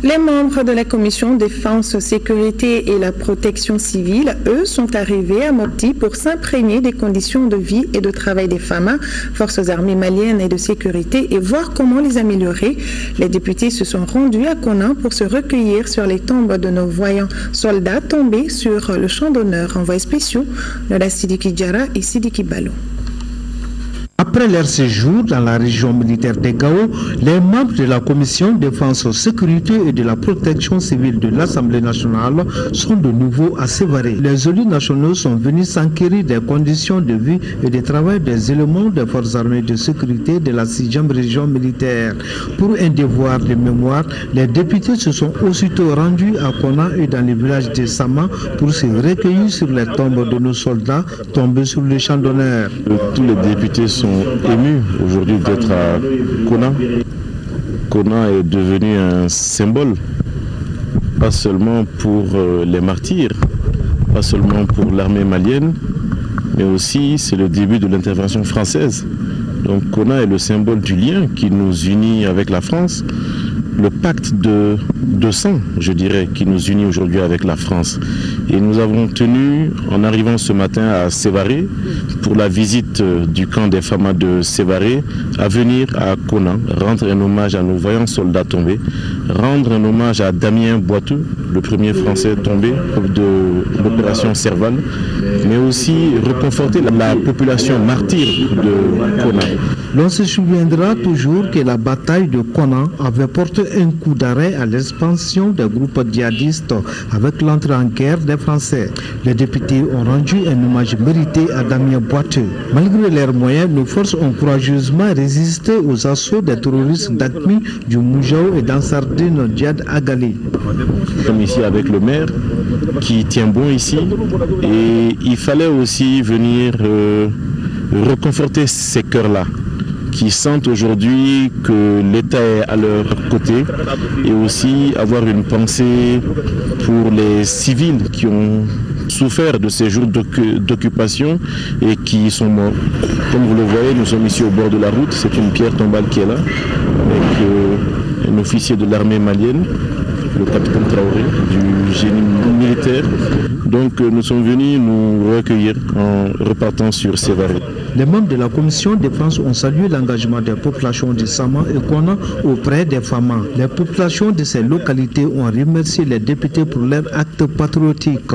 Les membres de la commission défense, sécurité et la protection civile, eux, sont arrivés à Mopti pour s'imprégner des conditions de vie et de travail des FAMA, forces armées maliennes et de sécurité, et voir comment les améliorer. Les députés se sont rendus à Kona pour se recueillir sur les tombes de nos voyants soldats tombés sur le champ d'honneur. Envoyés spéciaux de Sidiki Diarra et Sidiki Balo. Après leur séjour dans la région militaire de Gao, les membres de la commission défense, sécurité et de la protection civile de l'Assemblée nationale sont de nouveau à Sévaré. Les élus nationaux sont venus s'enquérir des conditions de vie et de travail des éléments des forces armées de sécurité de la 6e région militaire. Pour un devoir de mémoire, les députés se sont aussitôt rendus à Kona et dans le village de Sama pour se recueillir sur les tombes de nos soldats tombés sur le champ d'honneur. Tous les députés sont émus aujourd'hui d'être à Kona. Kona est devenu un symbole, pas seulement pour les martyrs, pas seulement pour l'armée malienne, mais aussi c'est le début de l'intervention française. Donc Kona est le symbole du lien qui nous unit avec la France, le pacte de sang, je dirais, qui nous unit aujourd'hui avec la France. Et nous avons tenu, en arrivant ce matin à Sévaré, pour la visite du camp des FAMA de Sévaré, à venir à Kona, rendre un hommage à nos vaillants soldats tombés, rendre un hommage à Damien Boiteux, le premier Français tombé de l'opération Serval, mais aussi reconforter la population martyre de Kona. L'on se souviendra toujours que la bataille de Kona avait porté un coup d'arrêt à l'expansion des groupes djihadistes avec l'entrée en guerre des Français. Les députés ont rendu un hommage mérité à Damien Boiteux. Malgré leurs moyens, nos forces ont courageusement résisté aux assauts des terroristes d'Akmi, du Moujao et d'Ansardine Djihad Agali. Comme ici avec le maire qui tient bon ici, et il fallait aussi venir reconforter ces cœurs-là, qui sentent aujourd'hui que l'État est à leur côté, et aussi avoir une pensée pour les civils qui ont souffert de ces jours d'occupation et qui sont morts. Comme vous le voyez, nous sommes ici au bord de la route, c'est une pierre tombale qui est là, avec un officier de l'armée malienne, le capitaine Traoré, du génie militaire. Donc nous sommes venus nous recueillir en repartant sur Sévaré. Les membres de la commission défense ont salué l'engagement des populations de Sama et Kona auprès des FAMA. Les populations de ces localités ont remercié les députés pour leur acte patriotique.